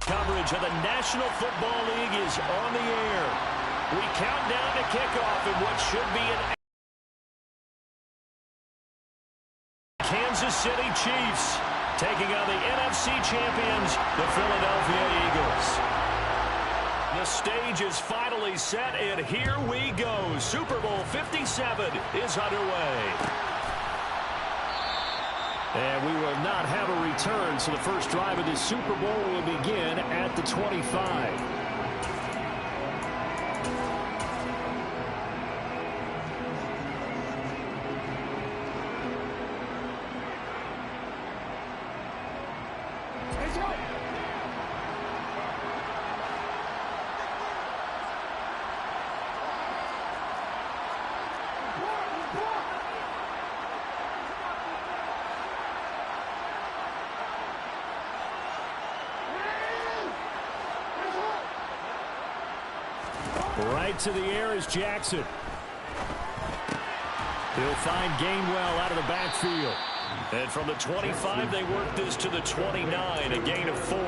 coverage of the National Football League is on the air. We count down to kickoff in what should be an Kansas City Chiefs taking on the NFC champions, the Philadelphia Eagles. The stage is finally set, and here we go. Super Bowl 57 is underway. And we will not have a return, so the first drive of this Super Bowl will begin at the 25. Right to the air is Jackson. He'll find Gainwell out of the backfield. And from the 25, they work this to the 29, a gain of 4.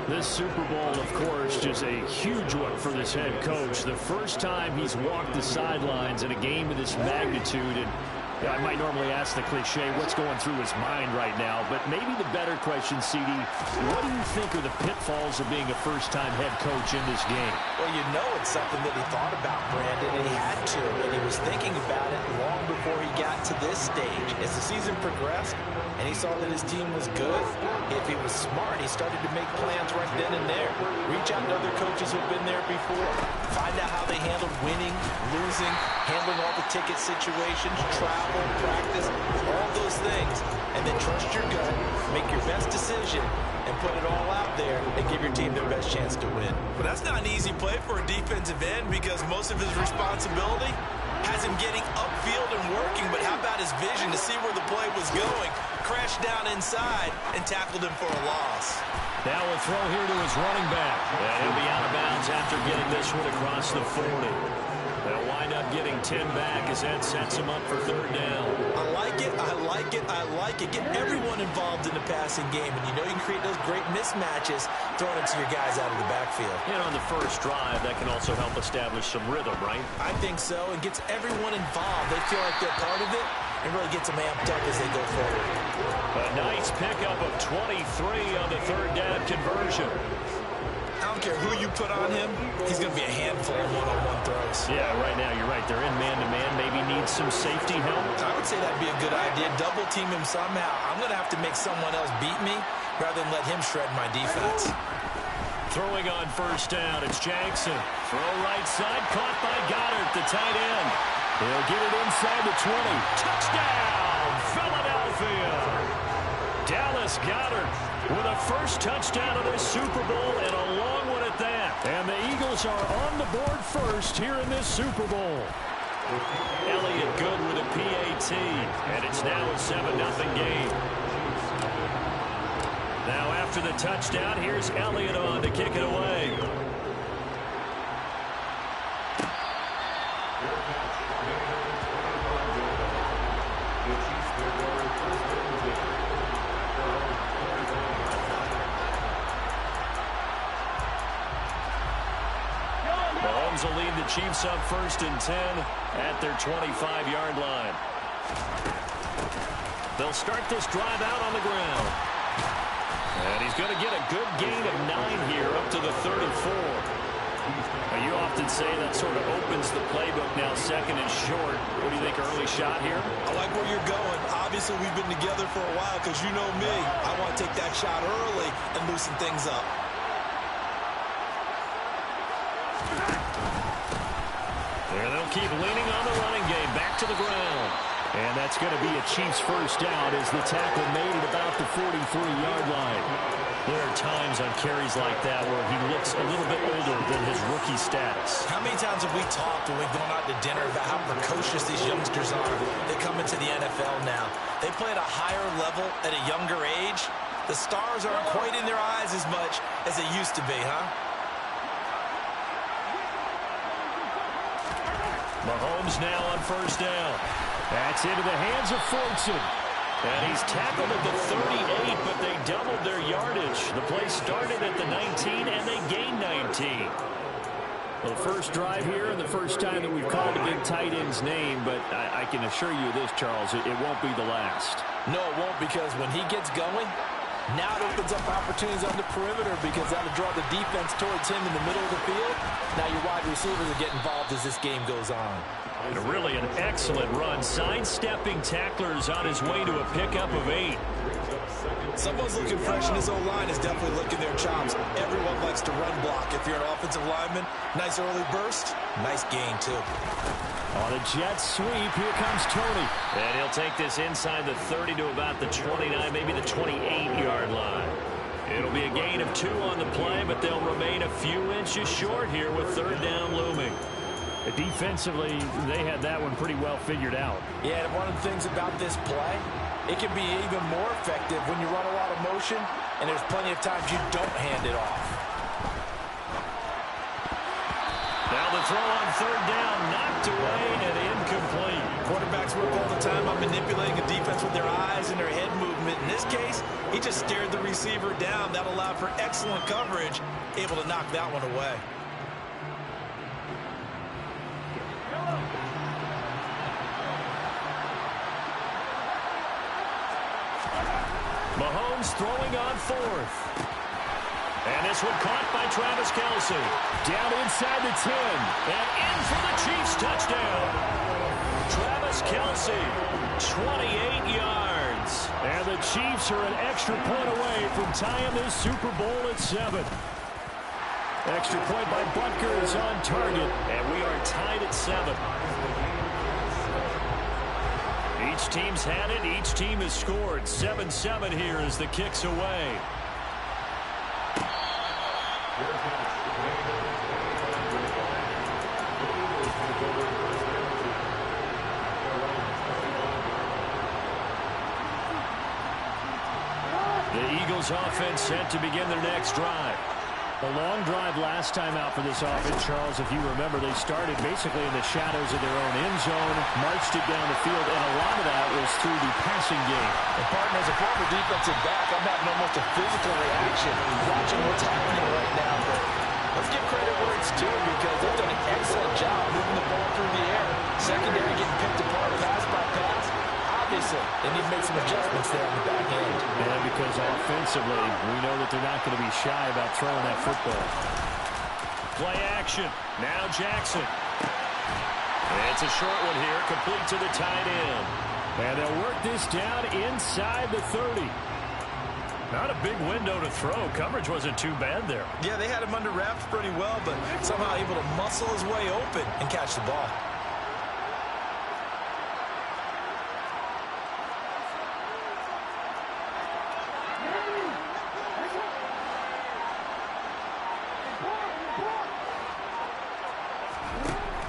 This Super Bowl, of course, just a huge one for this head coach. The first time he's walked the sidelines in a game of this magnitude. And I might normally ask the cliche, what's going through his mind right now? But maybe the better question, CD, what do you think are the pitfalls of being a first-time head coach in this game? Well, you know it's something that he thought about, Brandon, and he had to, and he was thinking about it long before he got to this stage. As the season progressed and he saw that his team was good, if he was smart, he started to make plans right then and there. Reach out to other coaches who've been there before. Find out how they handled winning, losing, handling all the ticket situations, travel, practice, all those things. And then trust your gut, make your best decision, and put it all out there and give your team their best chance to win. But that's not an easy play for a defensive end because most of his responsibility has him getting upfield and working, but how about his vision to see where the play was going? Crashed down inside and tackled him for a loss. Now a throw here to his running back. And he'll be out of bounds after getting this one across the 40. They'll wind up getting 10 back as that sets him up for third down. I like it, I like it, I like it. Get everyone involved in the passing game, and you know you can create those great mismatches throwing it to your guys out of the backfield. And on the first drive, that can also help establish some rhythm, right? I think so. It gets everyone involved. They feel like they're part of it, and really gets them amped up as they go forward. A nice pickup of 23 on the third down conversion. I don't care who you put on him, he's going to be a handful of one-on-one throws. Yeah, right now you're right. They're in man-to-man. Maybe needs some safety help. I would say that'd be a good idea. Double team him somehow. I'm going to have to make someone else beat me rather than let him shred my defense. Throwing on first down, it's Jackson. Throw right side, caught by Goddard, the tight end. He'll get it inside the 20. Touchdown, Philadelphia! Dallas Goedert with a first touchdown of this Super Bowl and a long one at that. And the Eagles are on the board first here in this Super Bowl. Elliott good with a PAT, and it's now a 7-0 game. Now after the touchdown, here's Elliott on to kick it away. Mahomes will lead the Chiefs up 1st and 10 at their 25-yard line. They'll start this drive out on the ground. And he's going to get a good gain of 9 here up to the 34. Now, you often say that sort of opens the playbook now, 2nd and short. What do you think, early shot here? I like where you're going. Obviously, we've been together for a while because you know me. I want to take that shot early and loosen things up. There, they'll keep leaning on the running game. Back to the ground. And that's going to be a Chiefs first down as the tackle made at about the 43-yard line. There are times on carries like that where he looks a little bit older than his rookie status. How many times have we talked when we've gone out to dinner about how precocious these youngsters are? They come into the NFL now. They play at a higher level at a younger age. The stars aren't quite in their eyes as much as they used to be, huh? Mahomes now on first down. That's into the hands of Fortson. And he's tackled at the 38, but they doubled their yardage. The play started at the 19, and they gained 19. Well, the first drive here and the first time that we've called a big tight end's name, but I can assure you this, Charles, it won't be the last. No, it won't, because when he gets going, now it opens up opportunities on the perimeter because that'll draw the defense towards him in the middle of the field. Now your wide receivers will get involved as this game goes on. And really an excellent run. Sidestepping tacklers on his way to a pickup of 8. Someone's looking fresh, and his O-line is definitely licking their chops. Everyone likes to run block. If you're an offensive lineman, nice early burst, nice gain, too. On a jet sweep, here comes Tony. And he'll take this inside the 30 to about the 29, maybe the 28-yard line. It'll be a gain of 2 on the play, but they'll remain a few inches short here with third down looming. Defensively, they had that one pretty well figured out. Yeah, and one of the things about this play, it can be even more effective when you run a lot of motion, and there's plenty of times you don't hand it off. Now the throw on third down, knocked away and incomplete. Quarterbacks work all the time on manipulating a defense with their eyes and their head movement. In this case, he just stared the receiver down. That allowed for excellent coverage, able to knock that one away. Mahomes throwing on fourth. And this one caught by Travis Kelce. Down inside the 10. And in for the Chiefs touchdown. Travis Kelce, 28 yards. And the Chiefs are an extra point away from tying this Super Bowl at 7. Extra point by Butker is on target. And we are tied at 7. Each team's had it. Each team has scored. 7-7 here as the kick's away. The Eagles offense set to begin their next drive. A long drive last time out for this offense, Charles. If you remember, they started basically in the shadows of their own end zone, marched it down the field, and a lot of that was through the passing game. And partner, as a former defensive back, I'm having almost a physical reaction watching what's happening right now. But let's give credit where it's due, because they've done an excellent job moving the ball through the air. Secondary getting picked apart pass by pass. Obviously, they need to make some adjustments there on the back end. And because offensively, we know that they're not going to be shy about throwing that football. Play action. Now Jackson. It's a short one here, complete to the tight end. And they'll work this down inside the 30. Not a big window to throw. Coverage wasn't too bad there. Yeah, they had him under wraps pretty well, but somehow able to muscle his way open and catch the ball.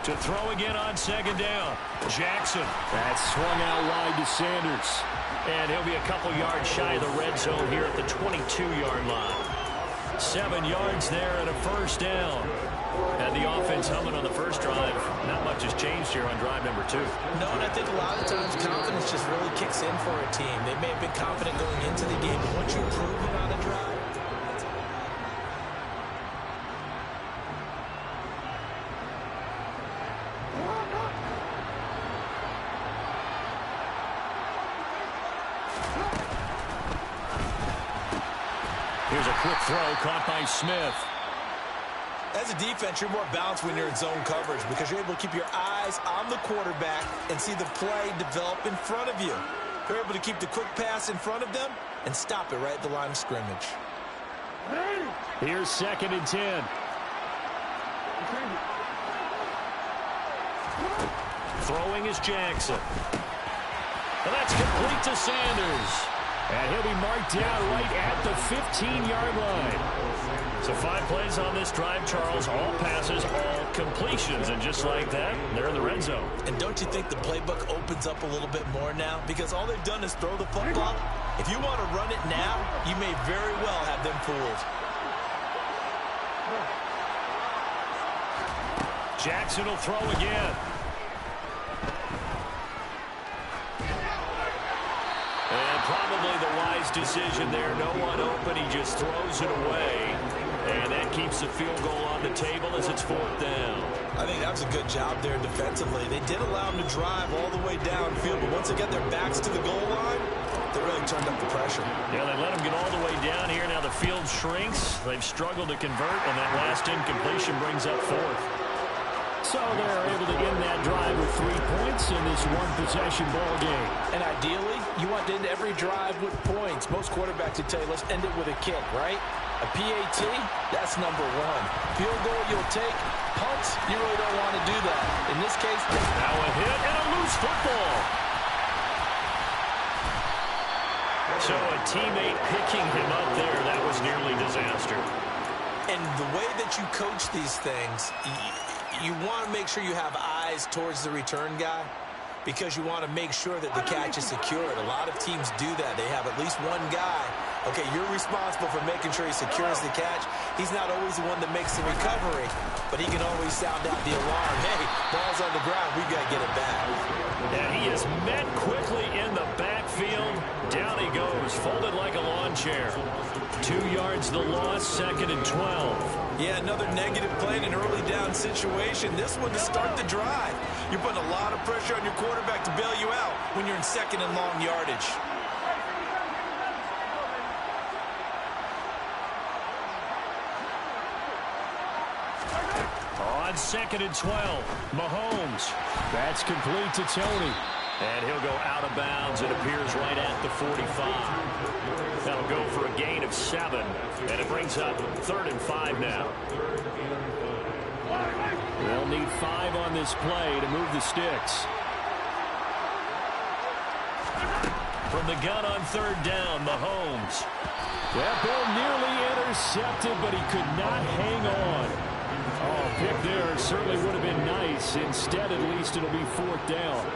To throw again on second down. Jackson. That swung out wide to Sanders. And he'll be a couple yards shy of the red zone here at the 22-yard line. 7 yards there and a first down. And the offense humming on the first drive. Not much has changed here on drive number 2. No, and I think a lot of times confidence just really kicks in for a team. They may have been confident going into the game, but once you prove it on a drive, here's a quick throw caught by Smith. As a defense, you're more balanced when you're in zone coverage because you're able to keep your eyes on the quarterback and see the play develop in front of you. You're able to keep the quick pass in front of them and stop it right at the line of scrimmage. Here's 2nd and 10. Throwing is Jackson. And that's complete to Sanders. And he'll be marked down right at the 15-yard line. So 5 plays on this drive, Charles. All passes, all completions. And just like that, they're in the red zone. And don't you think the playbook opens up a little bit more now? Because all they've done is throw the football. If you want to run it now, you may very well have them fooled. Jackson will throw again. And decision there. No one open. He just throws it away. And that keeps the field goal on the table as it's 4th down. I think that was a good job there defensively. They did allow them to drive all the way downfield, but once they got their backs to the goal line, they really turned up the pressure. Yeah, they let them get all the way down here. Now the field shrinks. They've struggled to convert, and that last incompletion brings up 4th. So they're able to end that drive with 3 points in this one-possession ball game. And ideally, you want to end every drive with points. Most quarterbacks would tell you, let's end it with a kick, right? A PAT, that's number 1. Field goal, you'll take. Punts, you really don't want to do that. In this case, now a hit and a loose football. So a teammate picking him up there, that was nearly disaster. And the way that you coach these things, you want to make sure you have eyes towards the return guy because you want to make sure that the catch is secured. A lot of teams do that. They have at least one guy. Okay, you're responsible for making sure he secures the catch. He's not always the one that makes the recovery, but he can always sound out the alarm. Hey, ball's on the ground. We've got to get it back. And he is met quickly in the backfield. Down he goes, folded like a lawn chair. 2 yards the loss, 2nd and 12. Yeah, another negative play in an early down situation. This one to start the drive. You're putting a lot of pressure on your quarterback to bail you out when you're in 2nd and long yardage. On 2nd and 12, Mahomes. That's complete to Tony. And he'll go out of bounds. It appears right at the 45. That'll go for a gain of 7. And it brings up 3rd and 5 now. They'll need 5 on this play to move the sticks. From the gun on 3rd down, Mahomes. That ball nearly intercepted, but he could not hang on. Oh, pick there certainly would have been nice. Instead, at least it'll be 4th down.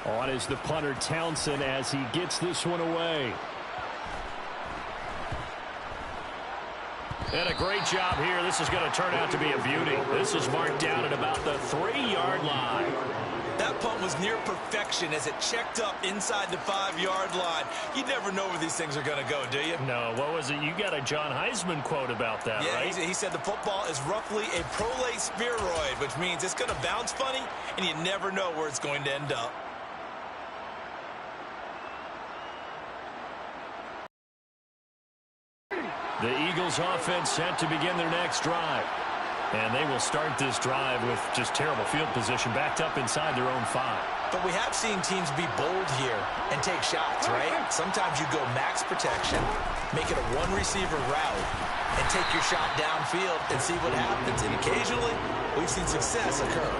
On is the punter Townsend as he gets this one away. And a great job here. This is going to turn out to be a beauty. This is marked down at about the 3-yard line. That punt was near perfection as it checked up inside the 5-yard line. You never know where these things are going to go, do you? No, what was it? You got a John Heisman quote about that, yeah, right? He said the football is roughly a prolate spheroid, which means it's going to bounce funny, and you never know where it's going to end up. The Eagles offense set to begin their next drive. And they will start this drive with just terrible field position, backed up inside their own 5. But we have seen teams be bold here and take shots, right? Sometimes you go max protection, make it a one-receiver route, and take your shot downfield and see what happens. And occasionally, we've seen success occur.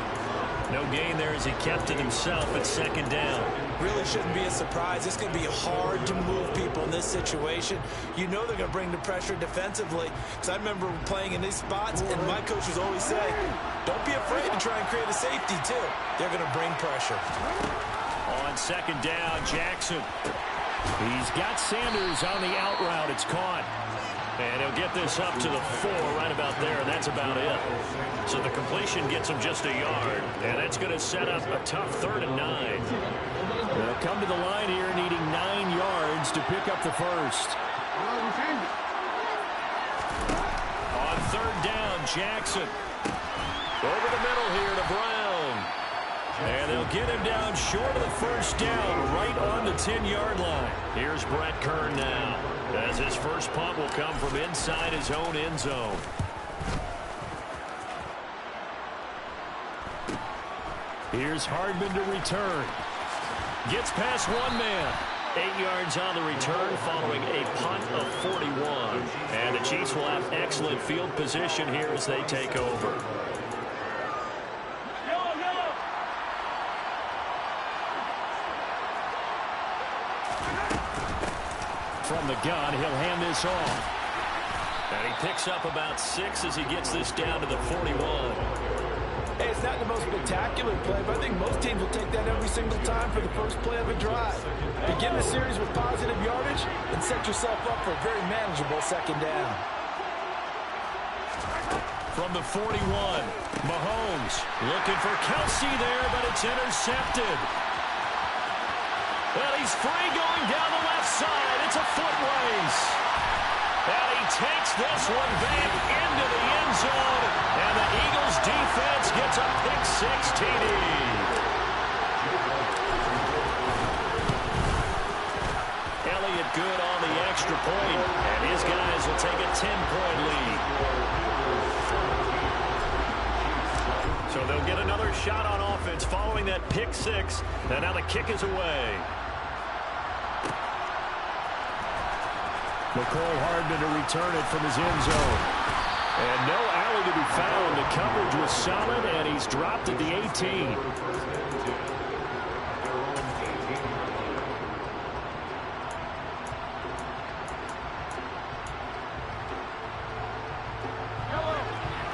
No gain there as he kept it himself at 2nd down. Really shouldn't be a surprise. It's going to be hard to move people in this situation. You know they're going to bring the pressure defensively. Because I remember playing in these spots, and my coaches always say, don't be afraid to try and create a safety, too. They're going to bring pressure. On 2nd down, Jackson. He's got Sanders on the out route. It's caught. And he'll get this up to the 4 right about there, and that's about it. So the completion gets him just a yard, and that's going to set up a tough 3rd and 9. They'll come to the line here needing 9 yards to pick up the first. On 3rd down, Jackson. Over the middle here to Brown. And they'll get him down short of the first down, right on the 10-yard line. Here's Brett Kern now, as his first punt will come from inside his own end zone. Here's Hardman to return. Gets past one man. 8 yards on the return following a punt of 41. And the Chiefs will have excellent field position here as they take over. From the gun, he'll hand this off. And he picks up about 6 as he gets this down to the 41. Hey, it's not the most spectacular play, but I think most teams will take that every single time for the first play of a drive. Begin the series with positive yardage and set yourself up for a very manageable 2nd down. From the 41, Mahomes looking for Kelsey there, but it's intercepted. he's free going down the left side. It's a foot race. And he takes this one back into the end zone. And the Eagles defense gets a pick-6 TD. Elliott good on the extra point, and his guys will take a 10-point lead. So they'll get another shot on offense following that pick-6, and now the kick is away. McCole Hardman to return it from his end zone. And no alley to be found. The coverage was solid, and he's dropped at the 18.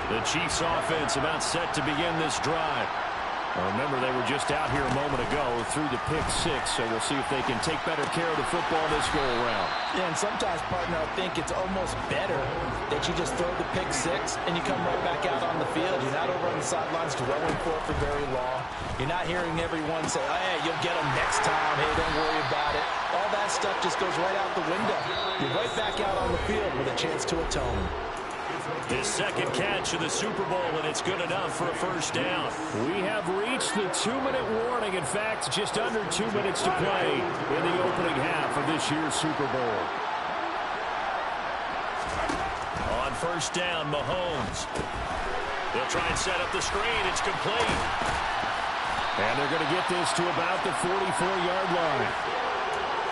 The Chiefs offense about set to begin this drive. Remember, they were just out here a moment ago through the pick-6, so we'll see if they can take better care of the football this go-around. Yeah, and sometimes, partner, I think it's almost better that you just throw the pick-6 and you come right back out on the field. You're not over on the sidelines dwelling for it for very long. You're not hearing everyone say, oh, hey, you'll get them next time. Hey, don't worry about it. All that stuff just goes right out the window. You're right back out on the field with a chance to atone. His second catch of the Super Bowl, and it's good enough for a first down. We have reached the 2-minute warning. In fact, just under 2 minutes to play in the opening half of this year's Super Bowl. On first down, Mahomes. They'll try and set up the screen. It's complete. And they're going to get this to about the 44-yard line.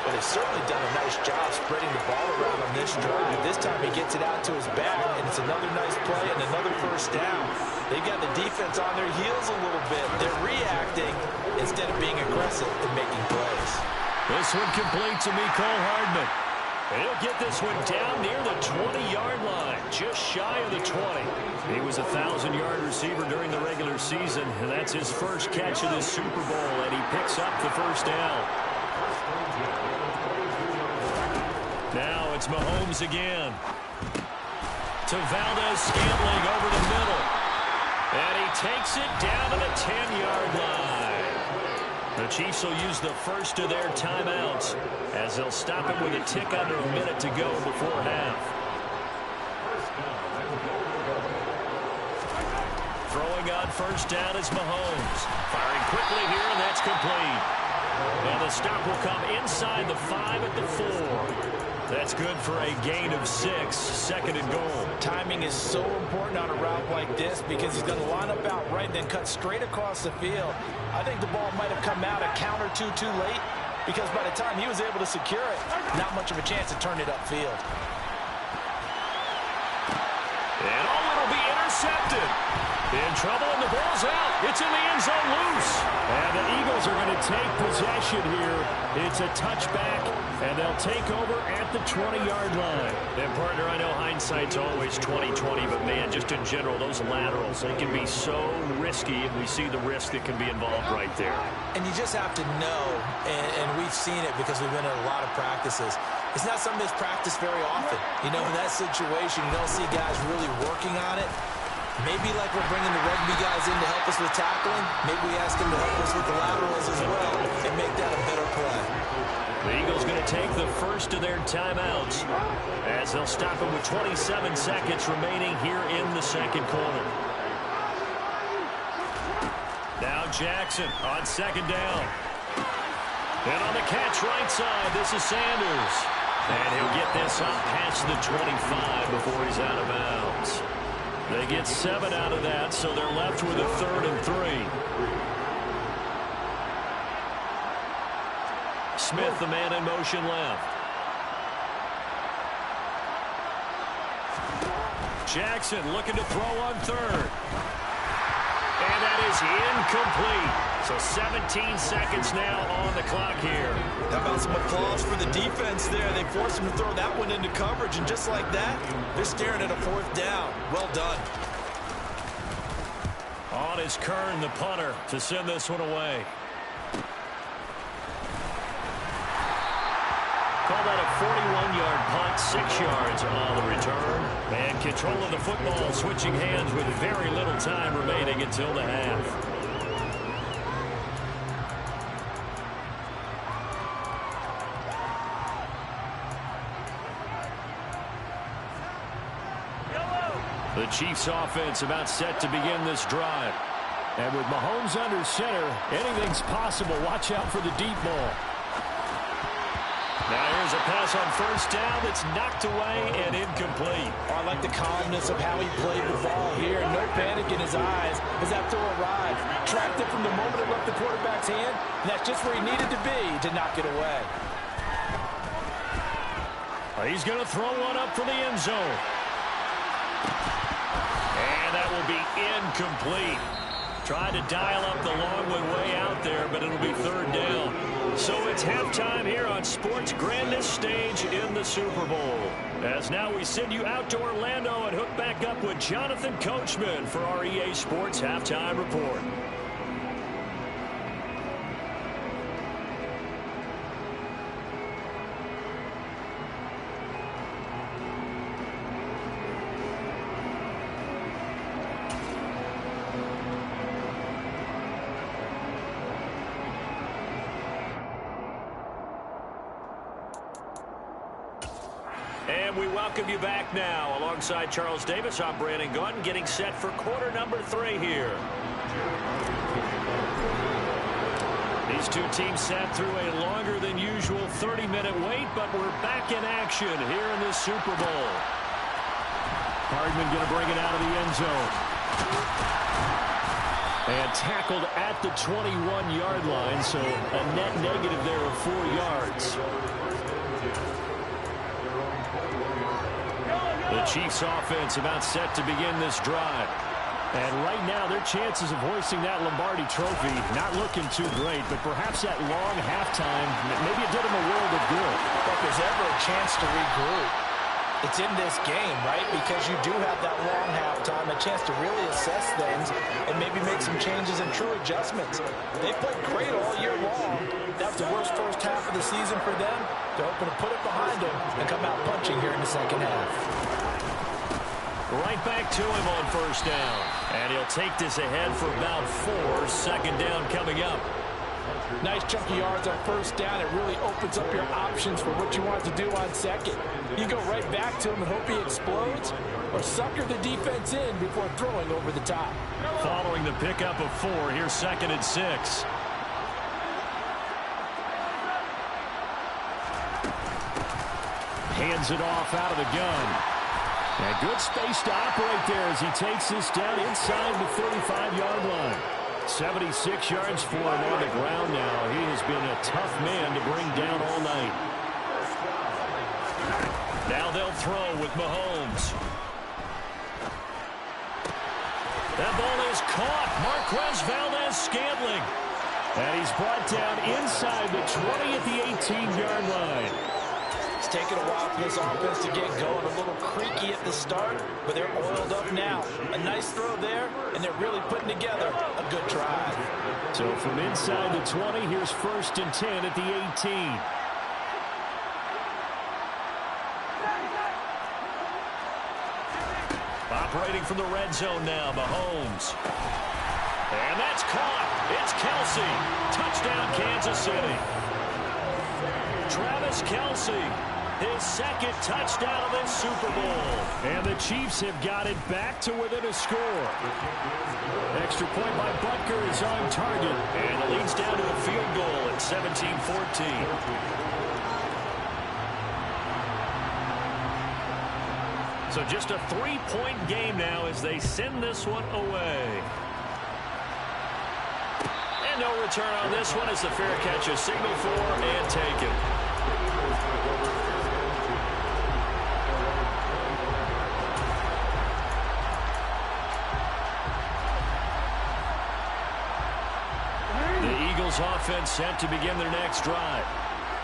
But they've certainly done a nice job spreading the ball around on this drive. This time he gets it out to his back, and it's another nice play and another first down. They've got the defense on their heels a little bit. They're reacting instead of being aggressive and making plays. This one complete to Mecole Hardman. And he'll get this one down near the 20-yard line, just shy of the 20. He was a 1,000-yard receiver during the regular season, and that's his first catch of this Super Bowl, and he picks up the first down. Now it's Mahomes again. To Valdez-Scantling over the middle. And he takes it down to the 10-yard line. The Chiefs will use the first of their timeouts as they'll stop it with a tick under a minute to go before half. Throwing on first down is Mahomes. Firing quickly here, and that's complete. And the stop will come inside the 5 at the 4. That's good for a gain of 6, second and goal. Timing is so important on a route like this because he's going to line up out right and then cut straight across the field. I think the ball might have come out a count or two too late because by the time he was able to secure it, not much of a chance to turn it upfield. And it'll be intercepted. In trouble, and the ball's out. It's in the end zone loose. And the Eagles are going to take possession here. It's a touchback, and they'll take over at the 20-yard line. And, partner, I know hindsight's always 20/20, but, man, just in general, those laterals, they can be so risky, and we see the risk that can be involved right there. And you just have to know, and we've seen it because we've been in a lot of practices, it's not something that's practiced very often. You know, in that situation, you don't see guys really working on it. Maybe like we're bringing the rugby guys in to help us with tackling, maybe we ask them to help us with the laterals as well and make that a better play. The Eagles going to take the first of their timeouts as they'll stop it with 27 seconds remaining here in the second quarter. Now Jackson on second down. And on the catch right side, this is Sanders. And he'll get this up past the 25 before he's out of bounds. They get 7 out of that, so they're left with a 3rd and 3. Smith, the man in motion left. Jackson looking to throw on 3rd. And that is incomplete. So 17 seconds now on the clock here. How about some applause for the defense there? They forced him to throw that one into coverage, and just like that, they're staring at a 4th down. Well done. On is Kern, the punter, to send this one away. Call that a 41-yard punt, 6 yards on the return. And control of the football switching hands with very little time remaining until the half. The Chiefs offense about set to begin this drive. And with Mahomes under center, anything's possible. Watch out for the deep ball. Now here's a pass on first down that's knocked away and incomplete. I like the calmness of how he played the ball here. No panic in his eyes as that throw arrived. Tracked it from the moment it left the quarterback's hand, and that's just where he needed to be to knock it away. He's going to throw one up for the end zone. And that will be incomplete. Tried to dial up the long one way out there, but it'll be third down. So it's halftime here on sports' grandest stage in the Super Bowl. As now we send you out to Orlando and hook back up with Jonathan Coachman for our EA Sports Halftime Report. And we welcome you back now. Alongside Charles Davis, I'm Brandon Gaudin, getting set for quarter number 3 here. These two teams sat through a longer than usual 30-minute wait, but we're back in action here in the Super Bowl. Hardman going to bring it out of the end zone. And tackled at the 21-yard line, so a net negative there of 4 yards. The Chiefs offense about set to begin this drive. And right now, their chances of hoisting that Lombardi trophy not looking too great, but perhaps that long halftime, maybe it did them a world of good. If there's ever a chance to regroup, it's in this game, right? Because you do have that long halftime, a chance to really assess things and maybe make some changes and true adjustments. They played great all year long. That was the worst first half of the season for them. They're hoping to put it behind them and come out punching here in the second half. Right back to him on first down. And he'll take this ahead for about 4. Second down coming up. Nice chunky yards on first down. It really opens up your options for what you want to do on second. You go right back to him and hope he explodes, or sucker the defense in before throwing over the top. Following the pickup of 4, here's 2nd and 6. Hands it off out of the gun. And good space to operate there as he takes this down inside the 35-yard line. 76 yards for him on the ground now. He has been a tough man to bring down all night. Now they'll throw with Mahomes. That ball is caught. Marquez Valdez-Scantling. And he's brought down inside the 20 at the 18-yard line. It's taken a while for this offense to get going. A little creaky at the start, but they're oiled up now. A nice throw there, and they're really putting together a good drive. So from inside the 20, here's 1st and 10 at the 18. Operating from the red zone now, Mahomes. And that's caught. It's Kelsey. Touchdown, Kansas City. Travis Kelsey, his 2nd touchdown of this Super Bowl. And the Chiefs have got it back to within a score. Extra point by Butker is on target. And it leads down to a field goal at 17-14. So just a 3-point game now as they send this one away. And no return on this one as the fair catch is signaled for and taken. The Eagles offense set to begin their next drive.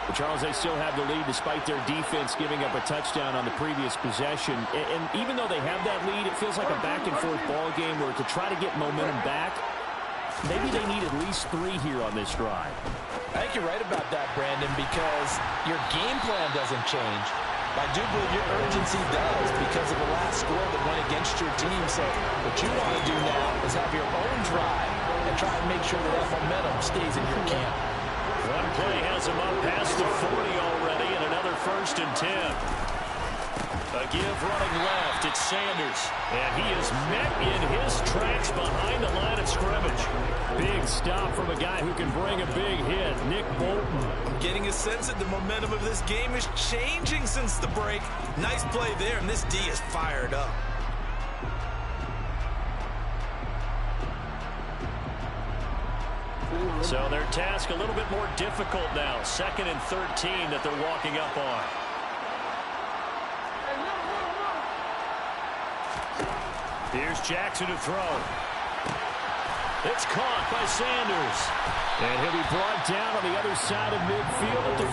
But Charles, they still have the lead despite their defense giving up a touchdown on the previous possession. And even though they have that lead, it feels like a back-and-forth ball game where to try to get momentum back, maybe they need at least 3 here on this drive. I think you're right about that, Brandon, because your game plan doesn't change. I do believe your urgency does because of the last score that went against your team. So what you want to do now is have your own drive and try and make sure that momentum stays in your camp. One play has him up past the 40 already, and another 1st and 10. A give running left. It's Sanders. And he is met in his tracks behind the line of scrimmage. Big stop from a guy who can bring a big hit, Nick Bolton. I'm getting a sense that the momentum of this game is changing since the break. Nice play there, and this D is fired up. So their task a little bit more difficult now. 2nd and 13 that they're walking up on. Here's Jackson to throw. It's caught by Sanders. And he'll be brought down on the other side of midfield at the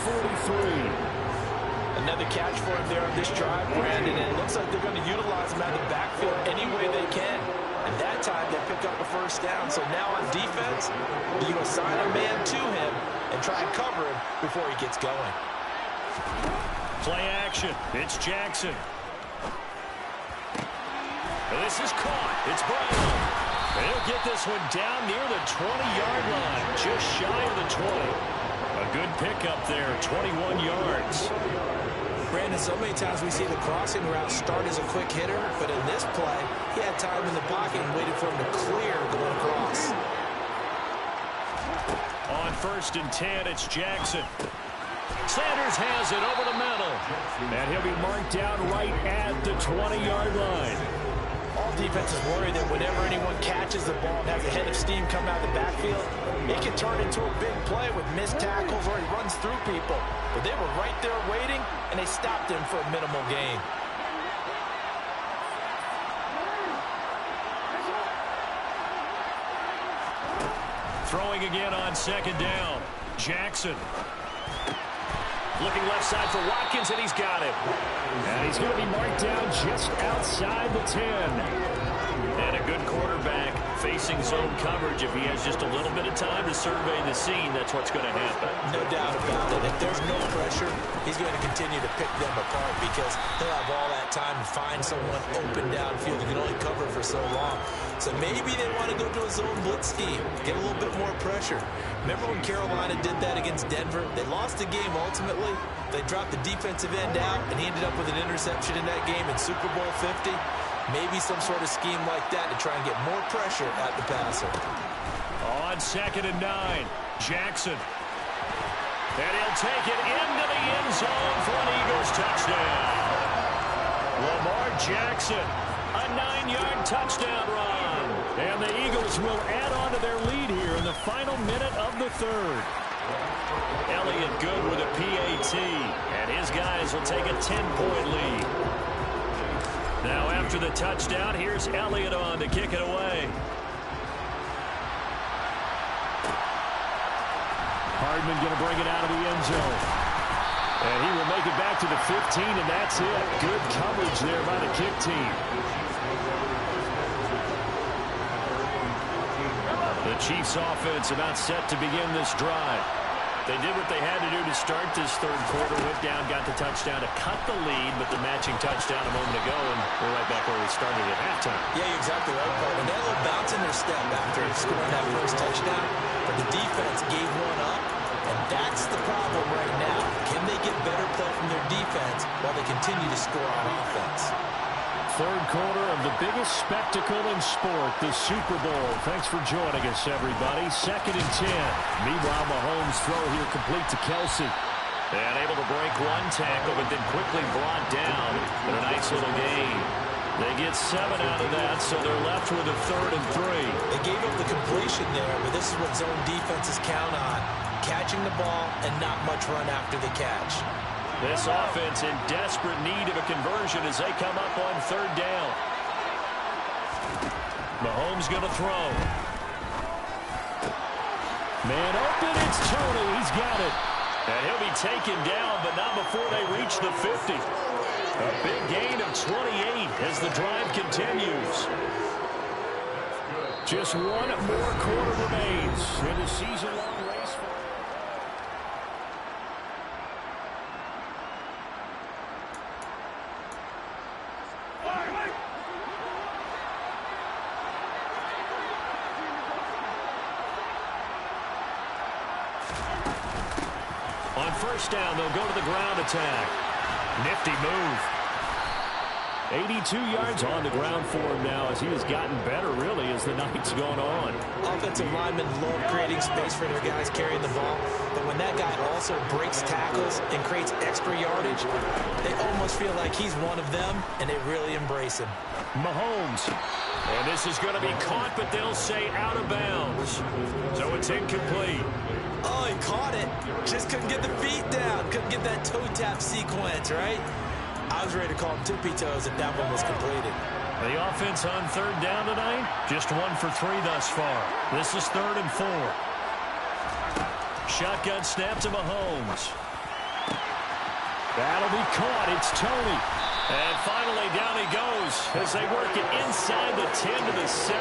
43. Another catch for him there on this drive, Brandon, and it looks like they're going to utilize him out of the backfield any way they can. And that time they pick up a first down. So now on defense, you assign a man to him and try and cover him before he gets going. Play action. It's Jackson. This is caught. It's Brown. And he'll get this one down near the 20-yard line, just shy of the 20. A good pickup there, 21 yards. Brandon, so many times we see the crossing route start as a quick hitter, but in this play, he had time in the pocket and waited for him to clear going across. On 1st and 10, it's Jackson. Sanders has it over the middle. And he'll be marked down right at the 20-yard line. All defenses worry that whenever anyone catches the ball and has a head of steam come out of the backfield, it can turn into a big play with missed tackles or he runs through people. But they were right there waiting, and they stopped him for a minimal gain. Throwing again on 2nd down. Jackson. Looking left side for Watkins, and he's got it. And he's going to be marked down just outside the 10. And a good quarterback facing zone coverage. If he has just a little bit of time to survey the scene, that's what's going to happen. No doubt about it. If there's no pressure, he's going to continue to pick them apart because he'll have all that time to find someone open downfield. He can only cover for so long. So maybe they want to go to a zone blitz scheme, get a little bit more pressure. Remember when Carolina did that against Denver? They lost the game ultimately. They dropped the defensive end out, and he ended up with an interception in that game in Super Bowl 50. Maybe some sort of scheme like that to try and get more pressure at the passer. On 2nd and 9, Jackson. And he'll take it into the end zone for an Eagles touchdown. Lamar Jackson, a 9-yard touchdown run. And the Eagles will add on to their lead here in the final minute of the 3rd. Elliott good with a PAT, and his guys will take a 10-point lead. Now after the touchdown, here's Elliott on to kick it away. Hardman going to bring it out of the end zone. And he will make it back to the 15, and that's it. Good coverage there by the kick team. The Chiefs offense about set to begin this drive. They did what they had to do to start this 3rd quarter. Went down, got the touchdown to cut the lead, but the matching touchdown a moment ago, and we're right back where we started at halftime. Yeah, you're exactly right, Paul. They had a little bounce in their step after scoring that first touchdown, but the defense gave one up, and that's the problem right now. Can they get better play from their defense while they continue to score on offense? 3rd quarter of the biggest spectacle in sport, the Super Bowl. Thanks for joining us, everybody. 2nd and 10. Meanwhile, Mahomes' throw here complete to Kelsey. And able to break one tackle, but then quickly brought down in a nice little gain. They get 7 out of that, so they're left with a 3rd and 3. They gave up the completion there, but this is what zone defenses count on. Catching the ball and not much run after the catch. This offense in desperate need of a conversion as they come up on 3rd down. Mahomes going to throw. Man open, it's Tony. He's got it. And he'll be taken down, but not before they reach the 50. A big gain of 28 as the drive continues. Just one more quarter remains in the season-long race. On 1st down, they'll go to the ground attack. Nifty move. 82 yards on the ground for him now as he has gotten better, really, as the night's gone on. Offensive linemen love creating space for their guys carrying the ball, but when that guy also breaks tackles and creates extra yardage, they almost feel like he's one of them, and they really embrace him. Mahomes. And this is going to be caught, but they'll say out of bounds. So it's incomplete. Oh, he caught it. Just couldn't get the feet down. Couldn't get that toe tap sequence, right? I was ready to call him tippy toes if that one was completed. The offense on third down tonight, just 1 for 3 thus far. This is 3rd and 4. Shotgun snap to Mahomes. That'll be caught. It's Tony. And finally down he goes as they work it inside the 10 to the 7.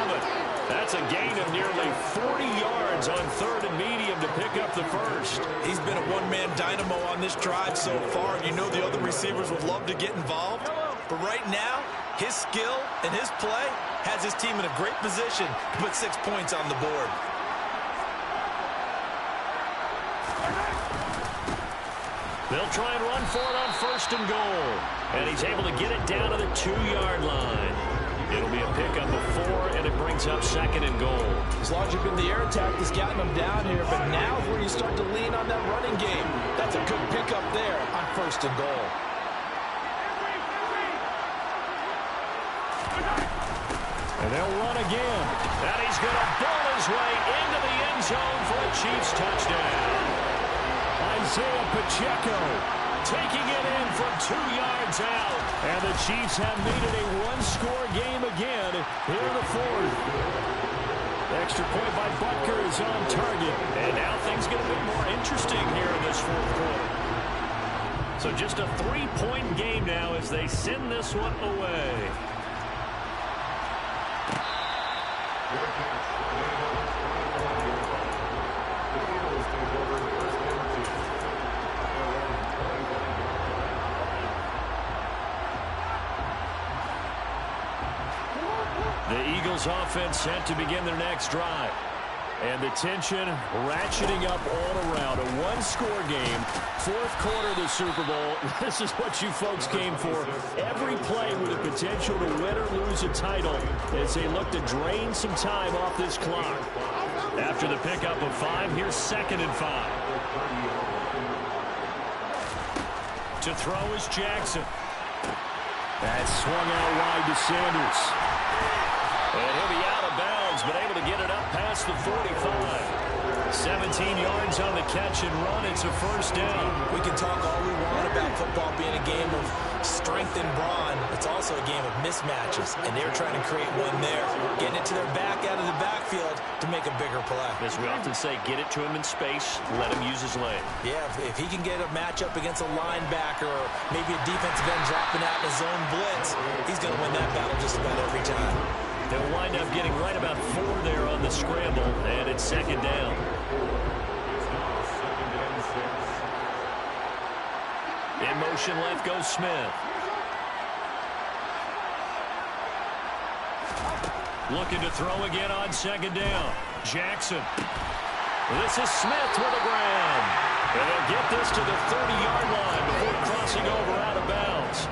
That's a gain of nearly 40 yards on 3rd and medium to pick up the first. He's been a one-man dynamo on this drive so far, and you know the other receivers would love to get involved. But right now, his skill and his play has his team in a great position to put 6 points on the board. They'll try and run for it on 1st and goal. And he's able to get it down to the 2-yard line. It'll be a pickup of 4, and it brings up 2nd and goal. As long as you've been the air attack that's gotten them down here, but now is where you start to lean on that running game. That's a good pickup there on 1st and goal. And they'll run again. And he's going to ball his way into the end zone for a Chiefs touchdown. Isaiah Pacheco taking it in from 2 yards out. And the Chiefs have made it a one-score game again here in the 4th. Extra point by Butker is on target. And now things get a bit more interesting here in this 4th quarter. So just a 3-point game now as they send this one away. The Eagles offense set to begin their next drive. And the tension ratcheting up all around. A one-score game, 4th quarter of the Super Bowl. This is what you folks came for. Every play with the potential to win or lose a title as they look to drain some time off this clock. After the pickup of 5, here's 2nd and 5. To throw is Jackson. That's swung out wide to Sanders. And he'll be out of bounds, but able to get it up past the 45. 17 yards on the catch and run. It's a 1st down. We can talk all we want about football being a game of strength and brawn. It's also a game of mismatches, and they're trying to create one there. Getting it to their back out of the backfield to make a bigger play. As we often say, get it to him in space, let him use his leg. Yeah, if he can get a matchup against a linebacker or maybe a defensive end dropping out in a zone blitz, he's going to win that battle just about every time. They'll wind up getting right about 4 there on the scramble, and it's 2nd down. In motion left goes Smith. Looking to throw again on 2nd down. Jackson. This is Smith with a grab. And they'll get this to the 30-yard line before crossing over out of bounds.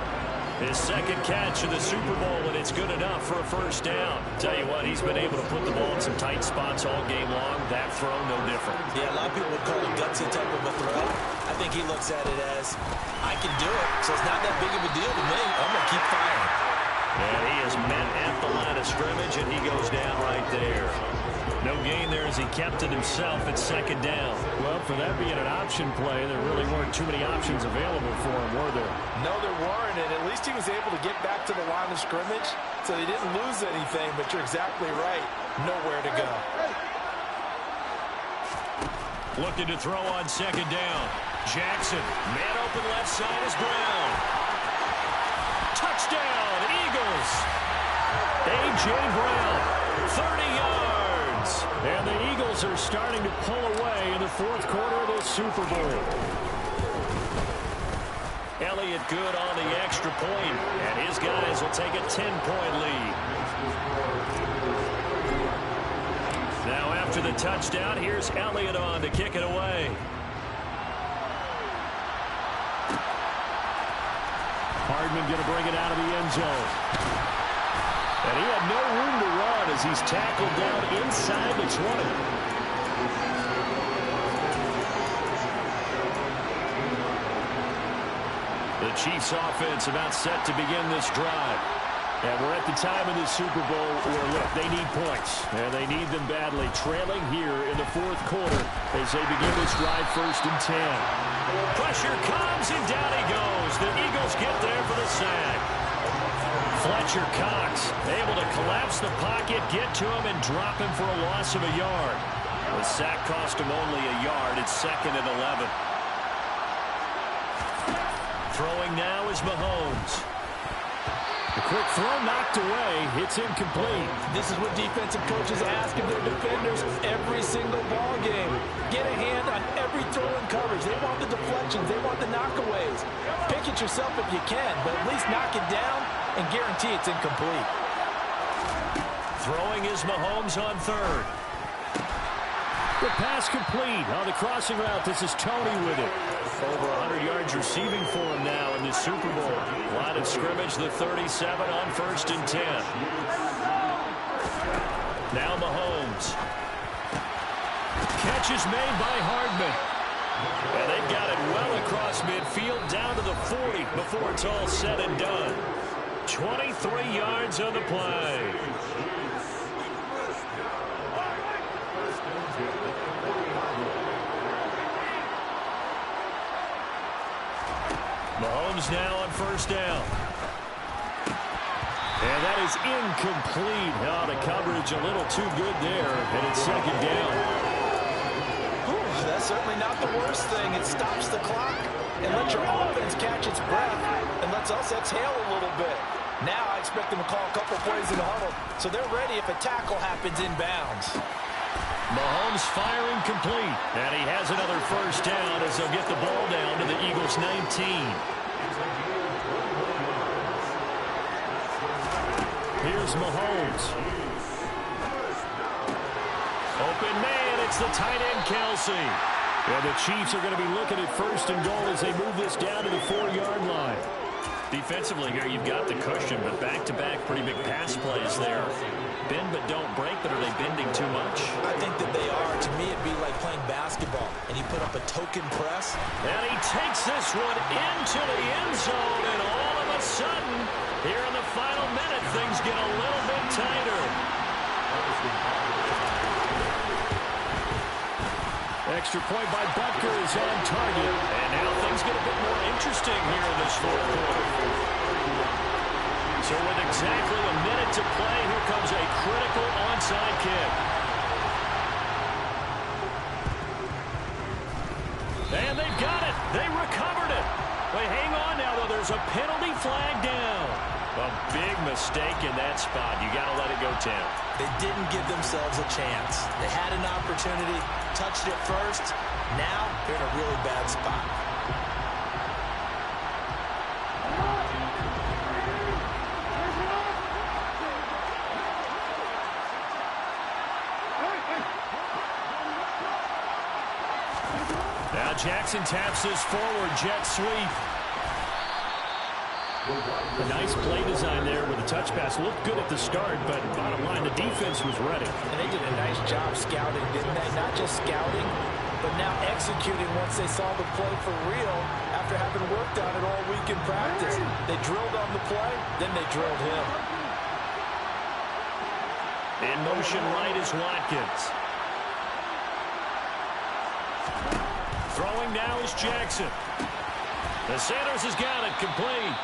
His 2nd catch of the Super Bowl, and it's good enough for a 1st down. Tell you what, he's been able to put the ball in some tight spots all game long. That throw, no different. Yeah, a lot of people would call it a gutsy type of a throw. I think he looks at it as, I can do it, so it's not that big of a deal to me. I'm going to keep firing. And he is met at the line of scrimmage, and he goes down right there. No gain there as he kept it himself at 2nd down. Well, for that being an option play, there really weren't too many options available for him, were there? No, there weren't, and at least he was able to get back to the line of scrimmage, so he didn't lose anything, but you're exactly right. Nowhere to go. Looking to throw on 2nd down. Jackson, man open left side is Brown. Touchdown, Eagles. A.J. Brown, 30 yards. And the Eagles are starting to pull away in the 4th quarter of the Super Bowl. Elliott good on the extra point, and his guys will take a 10-point lead. Now after the touchdown, here's Elliott on to kick it away. Hard lineman going to bring it out of the end zone. And he had no room to run as he's tackled down inside the 20. The Chiefs offense about set to begin this drive. And we're at the time of the Super Bowl where, look, they need points. And they need them badly. Trailing here in the fourth quarter as they begin this drive 1st and 10. Pressure comes and down he goes. The Eagles get there for the sack. Fletcher Cox able to collapse the pocket, get to him, and drop him for a loss of a yard. The sack cost him only a yard. It's 2nd and 11. Throwing now is Mahomes. The quick throw knocked away. It's incomplete. This is what defensive coaches ask of their defenders every single ball game. Get a hand on every throw in coverage. They want the deflections. They want the knockaways. Pick it yourself if you can, but at least knock it down and guarantee it's incomplete. Throwing is Mahomes on 3rd. The pass complete on the crossing route. This is Tony with it. Over 100 yards receiving for him now in this Super Bowl. Line of scrimmage, the 37 on 1st and 10. Now Mahomes. Catch is made by Hardman. And they've got it well across midfield down to the 40 before it's all said and done. 23 yards on the play. Mahomes now on 1st down. And that is incomplete. Oh, the coverage a little too good there. And it's 2nd down. Whew, that's certainly not the worst thing. It stops the clock and lets your offense catch its breath and lets us exhale a little bit. Now I expect them to call a couple plays in the huddle so they're ready if a tackle happens inbounds. Mahomes firing complete. And he has another 1st down as they'll get the ball down to the Eagles' 19. Here's Mahomes. Open man, it's the tight end, Kelsey. And the Chiefs are going to be looking at 1st and goal as they move this down to the 4-yard line. Defensively here, you've got the cushion, but back-to-back pretty big pass plays there. Bend but don't break, but are they bending too much? I think that they are. To me, it'd be like playing basketball, and you put up a token press. And he takes this one into the end zone, and all of a sudden, here in the final minute, things get a little bit tighter. Extra point by Butker is on target. And now things get a bit more interesting here in this fourth quarter. So with exactly a minute to play, here comes a critical onside kick. And they've got it. They recovered it. Wait, hang on now, though. There's a penalty flag down. A big mistake in that spot. You got to let it go, Tim. They didn't give themselves a chance. They had an opportunity, touched it first. Now they're in a really bad spot. Now Jackson taps this forward jet sweep. A nice play design there with the touch pass. Looked good at the start, but bottom line, the defense was ready. And they did a nice job scouting, didn't they? Not just scouting, but now executing once they saw the play for real after having worked on it all week in practice. They drilled on the play, then they drilled him. In motion right is Watkins. Throwing now is Jackson. The Sanders has got it complete.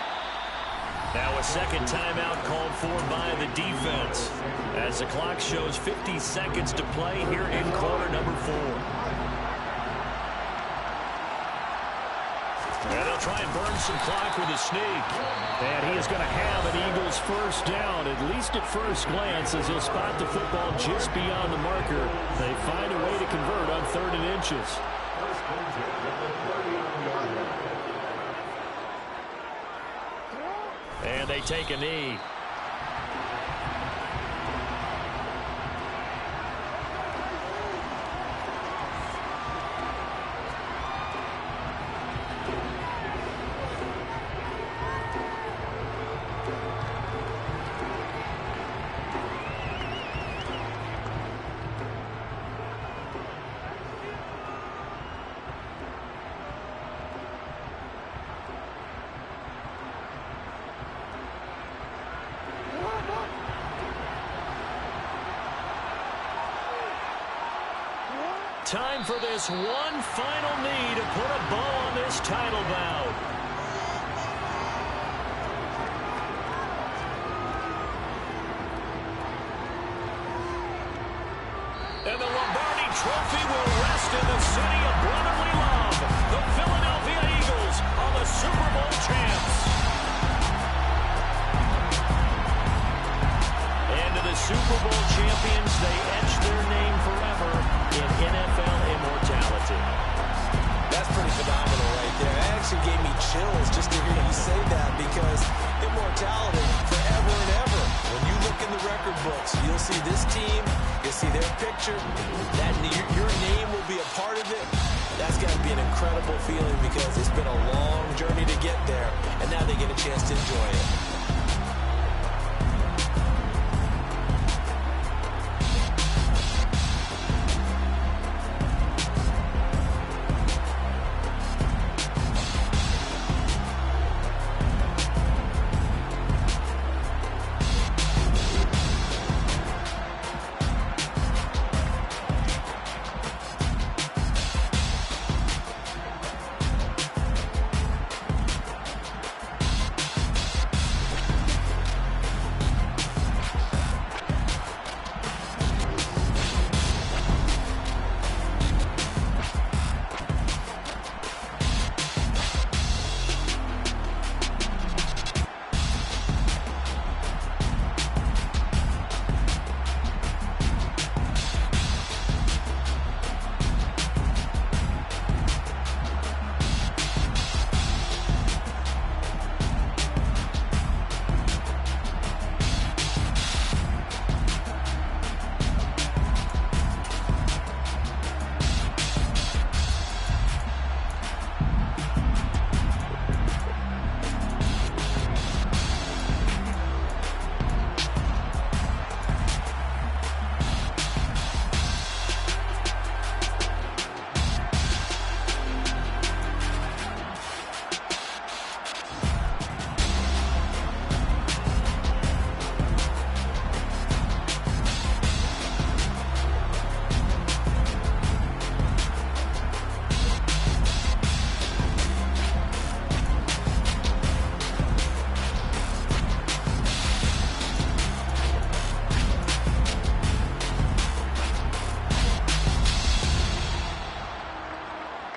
Now a second timeout called for by the defense as the clock shows 50 seconds to play here in quarter number 4. And they'll try and burn some clock with a sneak. And he is going to have an Eagles 1st down, at least at first glance, as he'll spot the football just beyond the marker. They find a way to convert on 3rd and inches. And they take a knee. time for this one final knee to put a bow on this title bout. And the Lombardi Trophy will rest in the city of brotherly love. The Philadelphia Eagles are the Super Bowl champs. And to the Super Bowl champions, they etch their name forever in NFL immortality. That's pretty phenomenal right there. It actually gave me chills just to hear you say that, because immortality forever and ever. When you look in the record books, you'll see this team, you'll see their picture, that your name will be a part of it. That's got to be an incredible feeling, because it's been a long journey to get there, and now they get a chance to enjoy it.